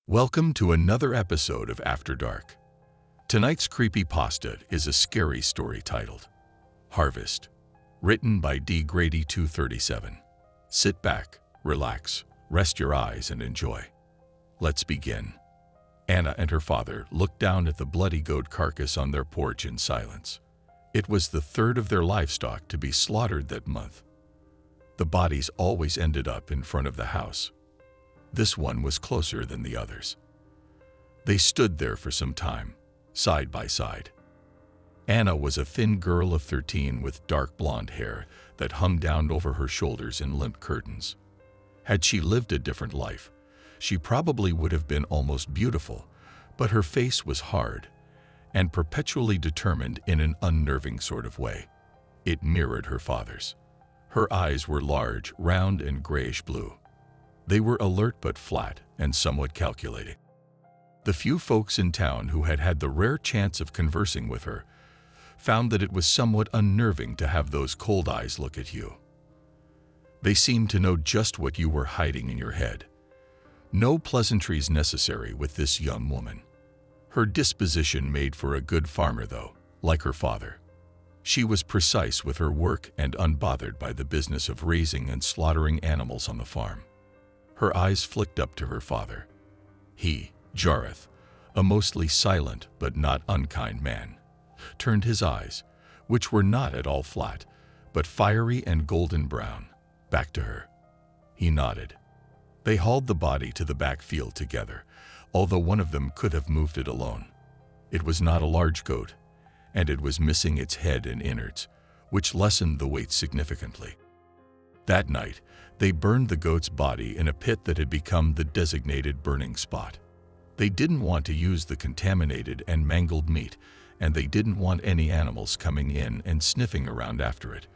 Welcome to another episode of After Dark. Tonight's creepypasta is a scary story titled Harvest, written by D. Grady 237. Sit back, relax, rest your eyes and enjoy. Let's begin. Anna and her father looked down at the bloody goat carcass on their porch in silence. It was the third of their livestock to be slaughtered that month. The bodies always ended up in front of the house. This one was closer than the others. They stood there for some time, side by side. Anna was a thin girl of 13 with dark blonde hair that hung down over her shoulders in limp curtains. Had she lived a different life, she probably would have been almost beautiful, but her face was hard and perpetually determined in an unnerving sort of way. It mirrored her father's. Her eyes were large, round, and grayish-blue. They were alert but flat and somewhat calculating. The few folks in town who had had the rare chance of conversing with her found that it was somewhat unnerving to have those cold eyes look at you. They seemed to know just what you were hiding in your head. No pleasantries necessary with this young woman. Her disposition made for a good farmer, though, like her father. She was precise with her work and unbothered by the business of raising and slaughtering animals on the farm. Her eyes flicked up to her father. He, Jareth, a mostly silent but not unkind man, turned his eyes, which were not at all flat, but fiery and golden brown, back to her. He nodded. They hauled the body to the back field together, although one of them could have moved it alone. It was not a large goat, and it was missing its head and innards, which lessened the weight significantly. That night, they burned the goat's body in a pit that had become the designated burning spot. They didn't want to use the contaminated and mangled meat, and they didn't want any animals coming in and sniffing around after it,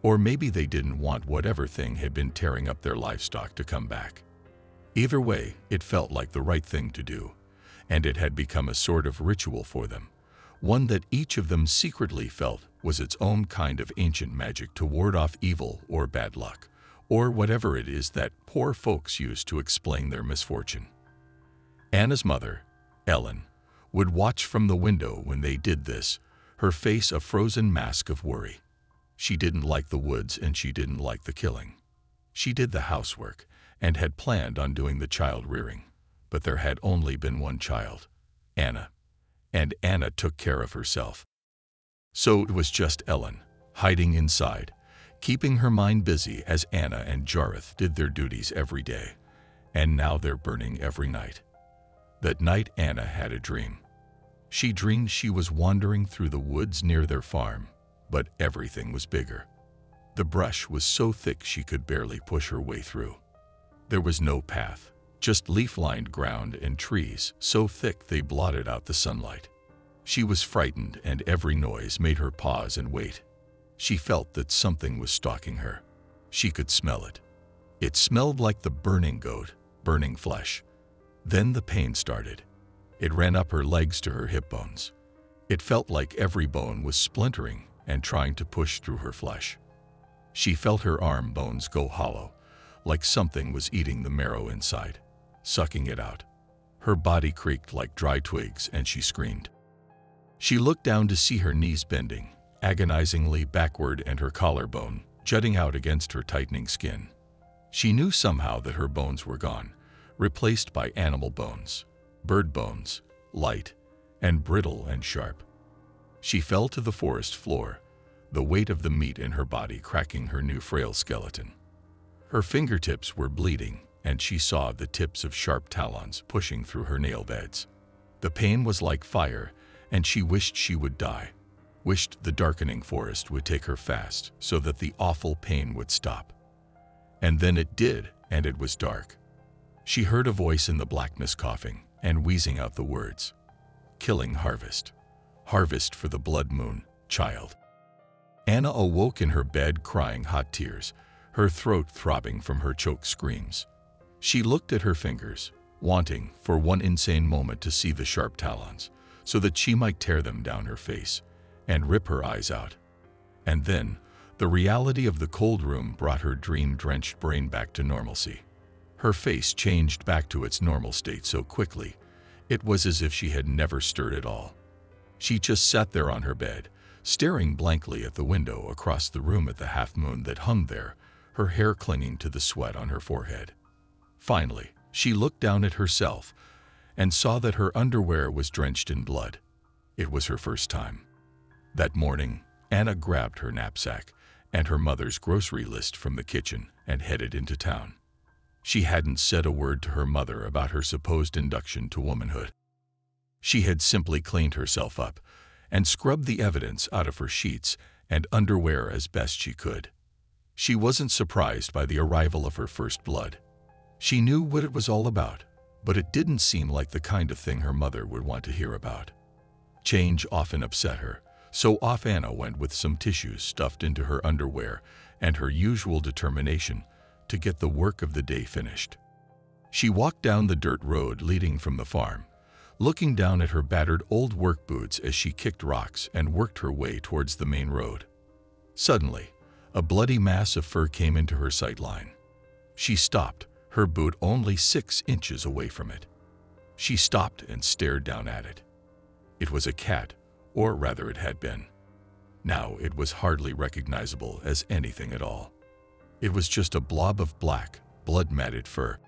or maybe they didn't want whatever thing had been tearing up their livestock to come back. Either way, it felt like the right thing to do, and it had become a sort of ritual for them, one that each of them secretly felt was its own kind of ancient magic to ward off evil or bad luck, or whatever it is that poor folks use to explain their misfortune. Anna's mother, Ellen, would watch from the window when they did this, her face a frozen mask of worry. She didn't like the woods and she didn't like the killing. She did the housework and had planned on doing the child rearing, but there had only been one child, Anna, and Anna took care of herself. So it was just Ellen, hiding inside, keeping her mind busy as Anna and Jareth did their duties every day, and now they're burning every night. That night Anna had a dream. She dreamed she was wandering through the woods near their farm, but everything was bigger. The brush was so thick she could barely push her way through. There was no path, just leaf-lined ground and trees so thick they blotted out the sunlight. She was frightened and every noise made her pause and wait. She felt that something was stalking her. She could smell it. It smelled like the burning goat, burning flesh. Then the pain started. It ran up her legs to her hip bones. It felt like every bone was splintering and trying to push through her flesh. She felt her arm bones go hollow, like something was eating the marrow inside, sucking it out. Her body creaked like dry twigs and she screamed. She looked down to see her knees bending, agonizingly backward, and her collarbone jutting out against her tightening skin. She knew somehow that her bones were gone, replaced by animal bones, bird bones, light and brittle and sharp. She fell to the forest floor, the weight of the meat in her body cracking her new frail skeleton. Her fingertips were bleeding, and she saw the tips of sharp talons pushing through her nail beds. The pain was like fire, and she wished she would die, wished the darkening forest would take her fast so that the awful pain would stop. And then it did, and it was dark. She heard a voice in the blackness coughing and wheezing out the words, "Killing harvest. Harvest for the blood moon, child." Anna awoke in her bed crying hot tears, her throat throbbing from her choked screams. She looked at her fingers, wanting for one insane moment to see the sharp talons, so that she might tear them down her face and rip her eyes out. And then, the reality of the cold room brought her dream-drenched brain back to normalcy. Her face changed back to its normal state so quickly, it was as if she had never stirred at all. She just sat there on her bed, staring blankly at the window across the room at the half-moon that hung there, her hair clinging to the sweat on her forehead. Finally, she looked down at herself and saw that her underwear was drenched in blood. It was her first time. That morning, Anna grabbed her knapsack and her mother's grocery list from the kitchen and headed into town. She hadn't said a word to her mother about her supposed induction to womanhood. She had simply cleaned herself up and scrubbed the evidence out of her sheets and underwear as best she could. She wasn't surprised by the arrival of her first blood. She knew what it was all about, but it didn't seem like the kind of thing her mother would want to hear about. Change often upset her, so off Anna went with some tissues stuffed into her underwear and her usual determination to get the work of the day finished. She walked down the dirt road leading from the farm, looking down at her battered old work boots as she kicked rocks and worked her way towards the main road. Suddenly, a bloody mass of fur came into her sight line. She stopped, her boot only 6 inches away from it. She stopped and stared down at it. It was a cat, or rather it had been. Now it was hardly recognizable as anything at all. It was just a blob of black, blood-matted fur.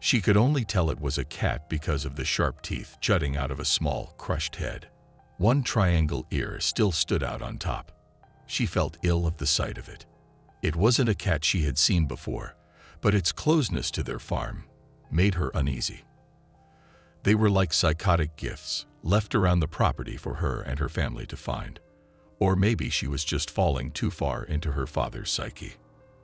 She could only tell it was a cat because of the sharp teeth jutting out of a small, crushed head. One triangle ear still stood out on top. She felt ill of the sight of it. It wasn't a cat she had seen before, but its closeness to their farm made her uneasy. They were like psychotic gifts left around the property for her and her family to find. Or maybe she was just falling too far into her father's psyche.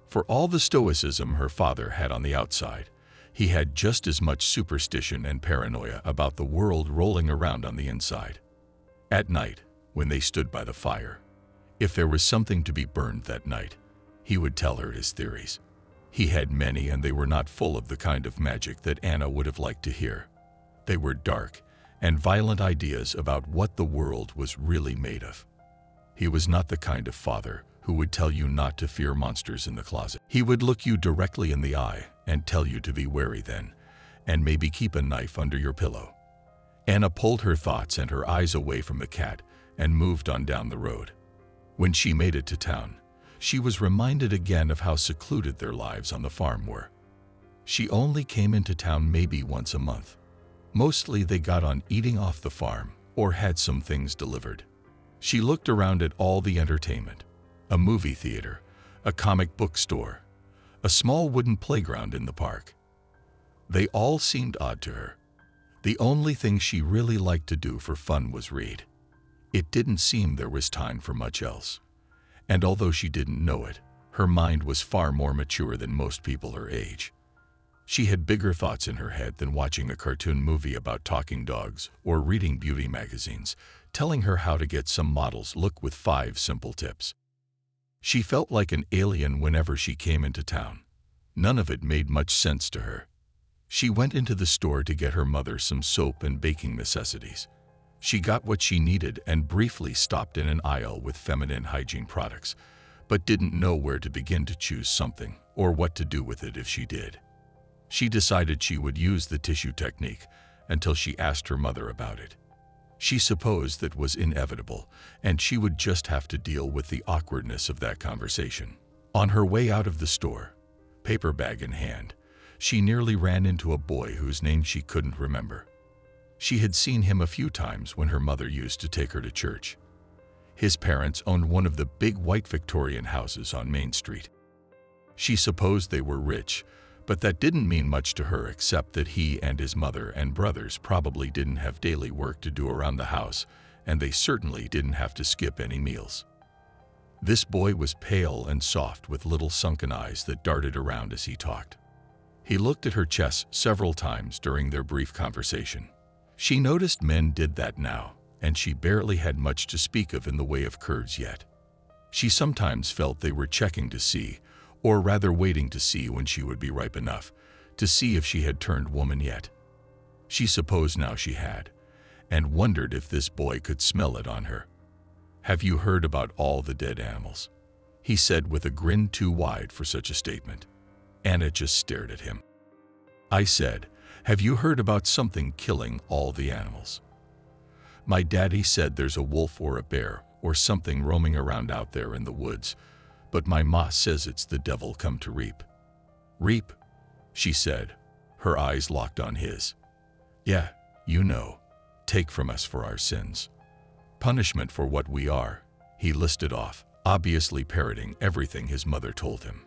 For all the stoicism her father had on the outside, he had just as much superstition and paranoia about the world rolling around on the inside. At night, when they stood by the fire, if there was something to be burned that night, he would tell her his theories. He had many, and they were not full of the kind of magic that Anna would have liked to hear. They were dark and violent ideas about what the world was really made of. He was not the kind of father who would tell you not to fear monsters in the closet. He would look you directly in the eye and tell you to be wary then, and maybe keep a knife under your pillow. Anna pulled her thoughts and her eyes away from the cat and moved on down the road. When she made it to town, she was reminded again of how secluded their lives on the farm were. She only came into town maybe once a month. Mostly they got on eating off the farm or had some things delivered. She looked around at all the entertainment, a movie theater, a comic book store, a small wooden playground in the park. They all seemed odd to her. The only thing she really liked to do for fun was read. It didn't seem there was time for much else. And although she didn't know it, her mind was far more mature than most people her age. She had bigger thoughts in her head than watching a cartoon movie about talking dogs or reading beauty magazines, telling her how to get some models look with 5 simple tips. She felt like an alien whenever she came into town. None of it made much sense to her. She went into the store to get her mother some soap and baking necessities. She got what she needed and briefly stopped in an aisle with feminine hygiene products, but didn't know where to begin to choose something or what to do with it if she did. She decided she would use the tissue technique until she asked her mother about it. She supposed that was inevitable, and she would just have to deal with the awkwardness of that conversation. On her way out of the store, paper bag in hand, she nearly ran into a boy whose name she couldn't remember. She had seen him a few times when her mother used to take her to church. His parents owned one of the big white Victorian houses on Main Street. She supposed they were rich, but that didn't mean much to her except that he and his mother and brothers probably didn't have daily work to do around the house, and they certainly didn't have to skip any meals. This boy was pale and soft with little sunken eyes that darted around as he talked. He looked at her chest several times during their brief conversation. She noticed men did that now, and she barely had much to speak of in the way of curves yet. She sometimes felt they were checking to see, or rather waiting to see when she would be ripe enough, to see if she had turned woman yet. She supposed now she had, and wondered if this boy could smell it on her. "Have you heard about all the dead animals?" he said with a grin too wide for such a statement. Anna just stared at him. I said, "Have you heard about something killing all the animals?" "My daddy said there's a wolf or a bear or something roaming around out there in the woods, but my ma says it's the devil come to reap." "Reap?" she said, her eyes locked on his. "Yeah, you know, take from us for our sins. Punishment for what we are," he listed off, obviously parroting everything his mother told him.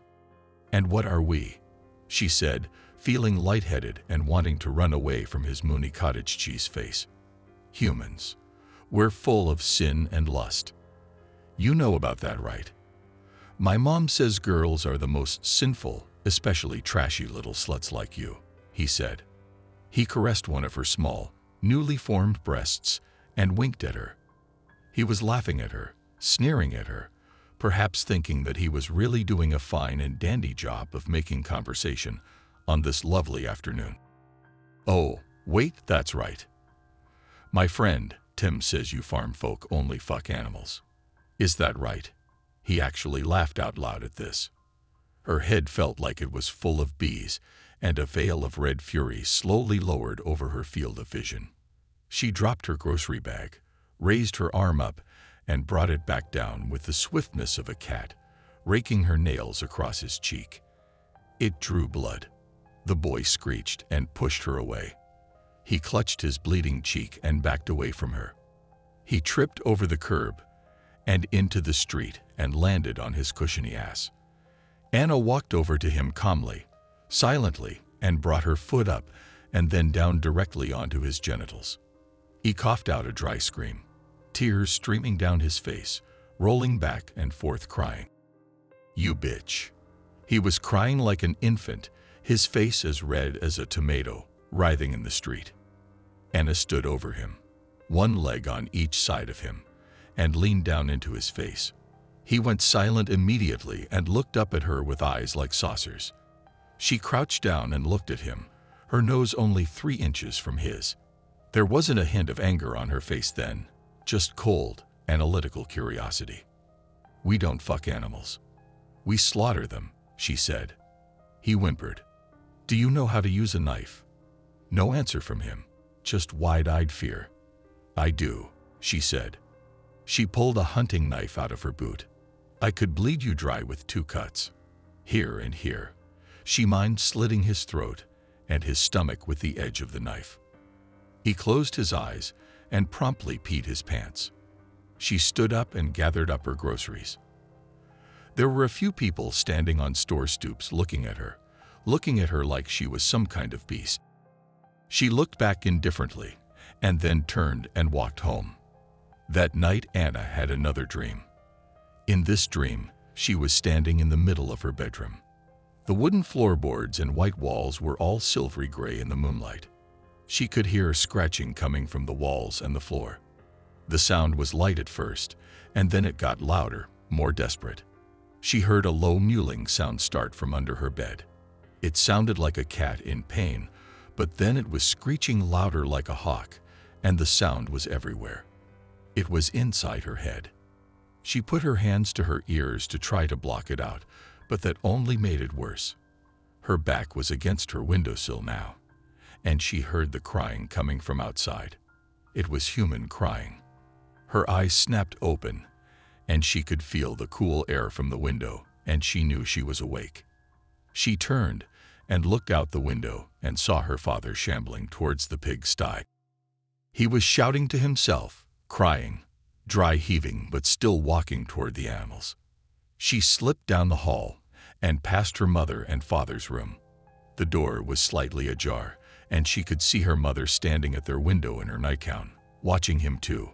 "And what are we?" she said, feeling lightheaded and wanting to run away from his moony cottage cheese face. "Humans. We're full of sin and lust. You know about that, right? My mom says girls are the most sinful, especially trashy little sluts like you," he said. He caressed one of her small, newly formed breasts and winked at her. He was laughing at her, sneering at her, perhaps thinking that he was really doing a fine and dandy job of making conversation on this lovely afternoon. "Oh, wait, that's right. My friend, Tim, says you farm folk only fuck animals. Is that right?" He actually laughed out loud at this. Her head felt like it was full of bees, and a veil of red fury slowly lowered over her field of vision. She dropped her grocery bag, raised her arm up, and brought it back down with the swiftness of a cat, raking her nails across his cheek. It drew blood. The boy screeched and pushed her away. He clutched his bleeding cheek and backed away from her. He tripped over the curb and into the street and landed on his cushiony ass. Anna walked over to him calmly, silently, and brought her foot up and then down directly onto his genitals. He coughed out a dry scream, tears streaming down his face, rolling back and forth crying. "You bitch." He was crying like an infant, his face as red as a tomato, writhing in the street. Anna stood over him, one leg on each side of him, and leaned down into his face. He went silent immediately and looked up at her with eyes like saucers. She crouched down and looked at him, her nose only 3 inches from his. There wasn't a hint of anger on her face then, just cold, analytical curiosity. "We don't fuck animals. We slaughter them," she said. He whimpered. "Do you know how to use a knife?" No answer from him, just wide-eyed fear. "I do," she said. She pulled a hunting knife out of her boot. "I could bleed you dry with 2 cuts. Here and here." She minded slitting his throat and his stomach with the edge of the knife. He closed his eyes and promptly peed his pants. She stood up and gathered up her groceries. There were a few people standing on store stoops looking at her like she was some kind of beast. She looked back indifferently and then turned and walked home. That night Anna had another dream. In this dream, she was standing in the middle of her bedroom. The wooden floorboards and white walls were all silvery gray in the moonlight. She could hear scratching coming from the walls and the floor. The sound was light at first, and then it got louder, more desperate. She heard a low mewling sound start from under her bed. It sounded like a cat in pain, but then it was screeching louder like a hawk, and the sound was everywhere. It was inside her head. She put her hands to her ears to try to block it out, but that only made it worse. Her back was against her windowsill now, and she heard the crying coming from outside. It was human crying. Her eyes snapped open, and she could feel the cool air from the window, and she knew she was awake. She turned and looked out the window and saw her father shambling towards the pigsty. He was shouting to himself, crying, dry heaving but still walking toward the animals. She slipped down the hall and past her mother and father's room. The door was slightly ajar, and she could see her mother standing at their window in her nightgown, watching him too.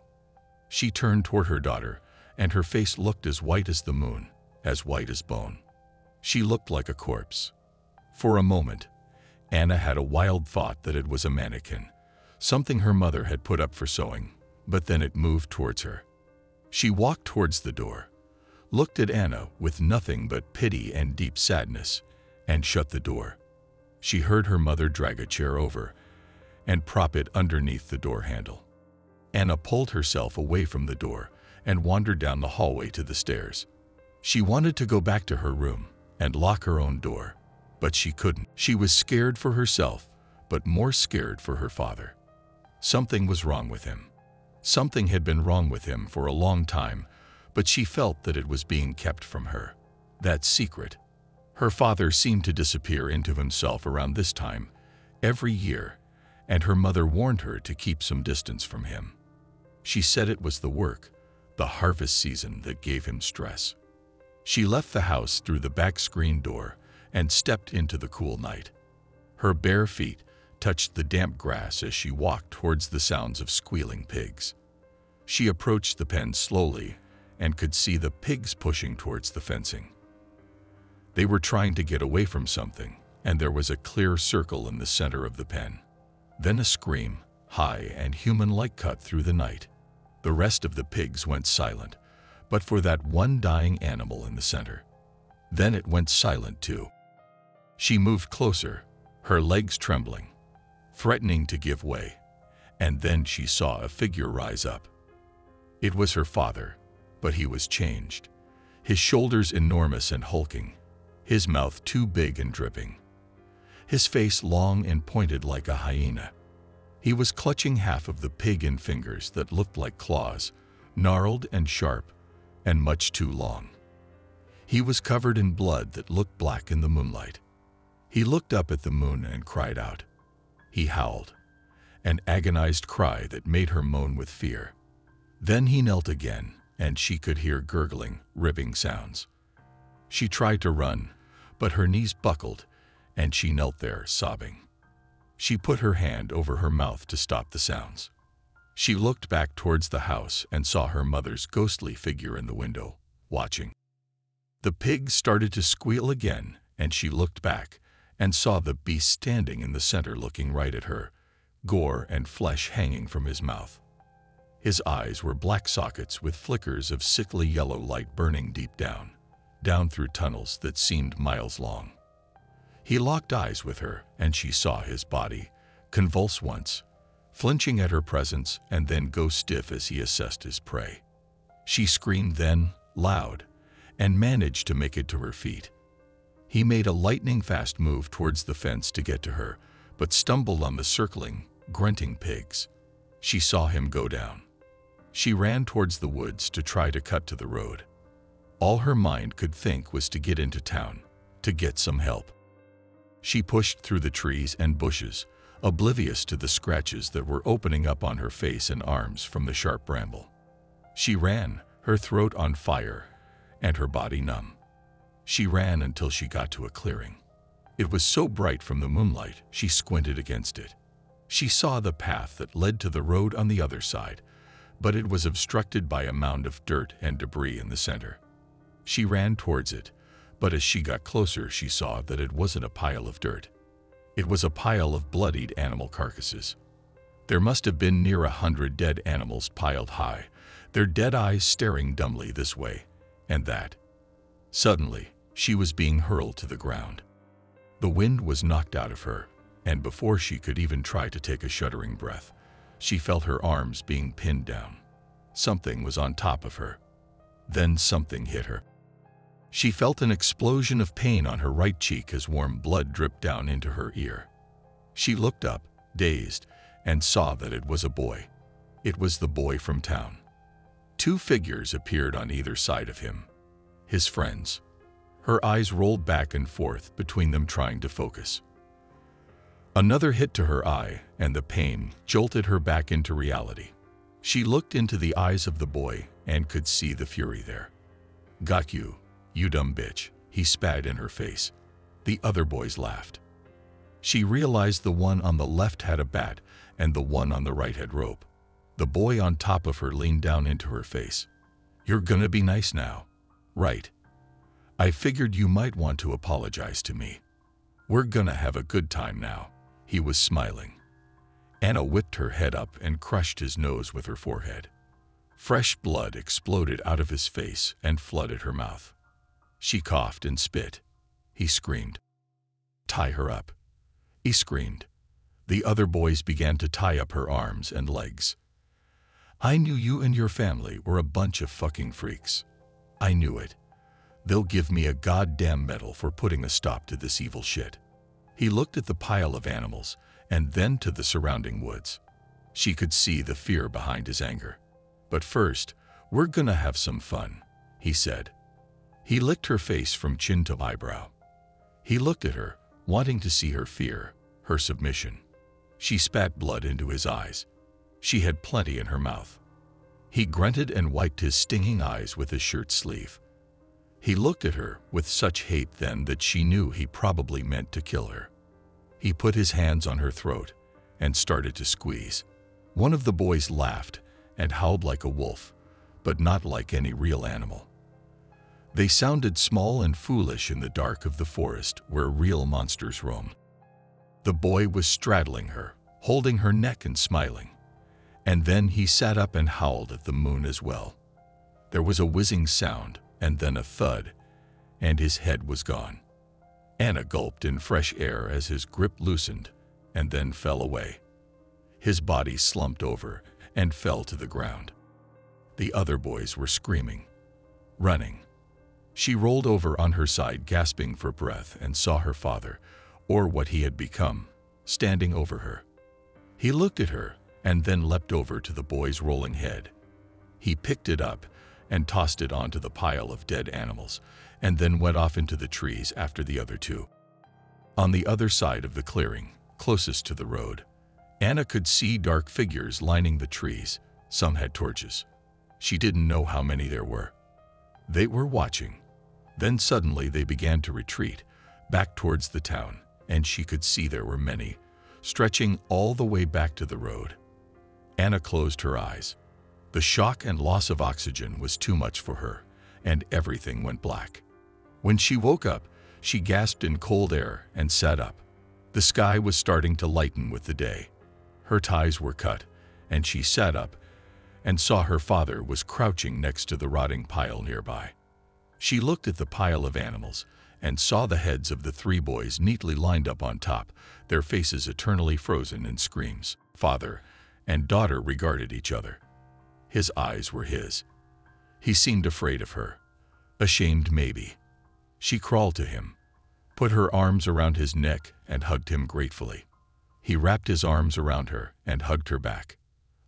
She turned toward her daughter, and her face looked as white as the moon, as white as bone. She looked like a corpse. For a moment, Anna had a wild thought that it was a mannequin, something her mother had put up for sewing, but then it moved towards her. She walked towards the door, looked at Anna with nothing but pity and deep sadness, and shut the door. She heard her mother drag a chair over and prop it underneath the door handle. Anna pulled herself away from the door and wandered down the hallway to the stairs. She wanted to go back to her room and lock her own door, but she couldn't. She was scared for herself, but more scared for her father. Something was wrong with him. Something had been wrong with him for a long time, but she felt that it was being kept from her. That secret. Her father seemed to disappear into himself around this time, every year, and her mother warned her to keep some distance from him. She said it was the work, the harvest season, that gave him stress. She left the house through the back screen door and stepped into the cool night. Her bare feet touched the damp grass as she walked towards the sounds of squealing pigs. She approached the pen slowly and could see the pigs pushing towards the fencing. They were trying to get away from something, and there was a clear circle in the center of the pen. Then a scream, high and human-like, cut through the night. The rest of the pigs went silent, but for that one dying animal in the center. Then it went silent too. She moved closer, her legs trembling, threatening to give way, and then she saw a figure rise up. It was her father, but he was changed. His shoulders enormous and hulking, his mouth too big and dripping, his face long and pointed like a hyena. He was clutching half of the pig in fingers that looked like claws, gnarled and sharp, and much too long. He was covered in blood that looked black in the moonlight. He looked up at the moon and cried out. He howled, an agonized cry that made her moan with fear. Then he knelt again, and she could hear gurgling, ripping sounds. She tried to run, but her knees buckled, and she knelt there, sobbing. She put her hand over her mouth to stop the sounds. She looked back towards the house and saw her mother's ghostly figure in the window, watching. The pig started to squeal again, and she looked back and saw the beast standing in the center looking right at her, gore and flesh hanging from his mouth. His eyes were black sockets with flickers of sickly yellow light burning deep down through tunnels that seemed miles long. He locked eyes with her, and she saw his body convulse once, flinching at her presence, and then go stiff as he assessed his prey. She screamed then, loud, and managed to make it to her feet. He made a lightning-fast move towards the fence to get to her, but stumbled on the circling, grunting pigs. She saw him go down. She ran towards the woods to try to cut to the road. All her mind could think was to get into town, to get some help. She pushed through the trees and bushes, oblivious to the scratches that were opening up on her face and arms from the sharp bramble. She ran, her throat on fire and her body numb. She ran until she got to a clearing. It was so bright from the moonlight, she squinted against it. She saw the path that led to the road on the other side, but it was obstructed by a mound of dirt and debris in the center. She ran towards it, but as she got closer, she saw that it wasn't a pile of dirt. It was a pile of bloodied animal carcasses. There must have been near 100 dead animals piled high, their dead eyes staring dumbly this way and that. Suddenly, she was being hurled to the ground. The wind was knocked out of her, and before she could even try to take a shuddering breath, she felt her arms being pinned down. Something was on top of her. Then something hit her. She felt an explosion of pain on her right cheek as warm blood dripped down into her ear. She looked up, dazed, and saw that it was a boy. It was the boy from town. Two figures appeared on either side of him. His friends. Her eyes rolled back and forth between them, trying to focus. Another hit to her eye, and the pain jolted her back into reality. She looked into the eyes of the boy and could see the fury there. "Got you, you dumb bitch," he spat in her face. The other boys laughed. She realized the one on the left had a bat and the one on the right had rope. The boy on top of her leaned down into her face. "You're gonna be nice now, right? I figured you might want to apologize to me. We're gonna have a good time now." He was smiling. Anna whipped her head up and crushed his nose with her forehead. Fresh blood exploded out of his face and flooded her mouth. She coughed and spit. He screamed. "Tie her up," he screamed. The other boys began to tie up her arms and legs. "I knew you and your family were a bunch of fucking freaks. I knew it. They'll give me a goddamn medal for putting a stop to this evil shit. He looked at the pile of animals and then to the surrounding woods. She could see the fear behind his anger. But first, we're gonna have some fun, he said. He licked her face from chin to eyebrow. He looked at her, wanting to see her fear, her submission. She spat blood into his eyes. She had plenty in her mouth. He grunted and wiped his stinging eyes with his shirt sleeve. He looked at her with such hate then that she knew he probably meant to kill her. He put his hands on her throat and started to squeeze. One of the boys laughed and howled like a wolf, but not like any real animal. They sounded small and foolish in the dark of the forest where real monsters roam. The boy was straddling her, holding her neck and smiling. And then he sat up and howled at the moon as well. There was a whizzing sound and then a thud, and his head was gone. Anna gulped in fresh air as his grip loosened and then fell away. His body slumped over and fell to the ground. The other boys were screaming, running. She rolled over on her side, gasping for breath, and saw her father, or what he had become, standing over her. He looked at her and then leapt over to the boy's rolling head. He picked it up and tossed it onto the pile of dead animals, and then went off into the trees after the other two. On the other side of the clearing, closest to the road, Anna could see dark figures lining the trees. Some had torches. She didn't know how many there were. They were watching. Then suddenly they began to retreat, back towards the town, and she could see there were many, stretching all the way back to the road. Anna closed her eyes. The shock and loss of oxygen was too much for her, and everything went black. When she woke up, she gasped in cold air and sat up. The sky was starting to lighten with the day. Her ties were cut, and she sat up and saw her father was crouching next to the rotting pile nearby. She looked at the pile of animals and saw the heads of the three boys neatly lined up on top, their faces eternally frozen in screams. Father and daughter regarded each other. His eyes were his. He seemed afraid of her, ashamed maybe. She crawled to him, put her arms around his neck and hugged him gratefully. He wrapped his arms around her and hugged her back.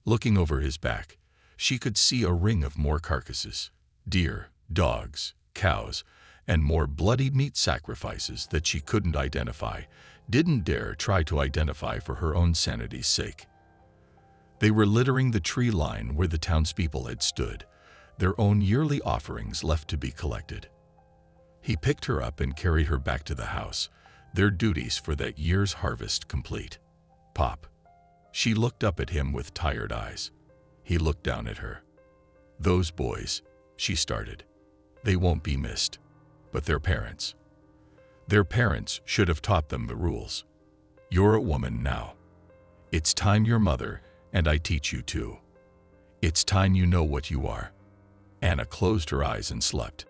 Looking over his back, she could see a ring of more carcasses, deer, dogs, cows, and more bloody meat sacrifices that she couldn't identify, didn't dare try to identify for her own sanity's sake. They were littering the tree line where the townspeople had stood, their own yearly offerings left to be collected. He picked her up and carried her back to the house, their duties for that year's harvest complete. Pop. She looked up at him with tired eyes. He looked down at her. Those boys, she started. They won't be missed. But their parents. Their parents should have taught them the rules. You're a woman now. It's time your mother and I teach you too. It's time you know what you are. Anna closed her eyes and slept.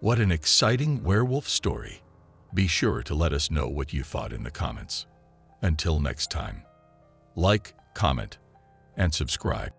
What an exciting werewolf story. Be sure to let us know what you thought in the comments. Until next time, like, comment, and subscribe.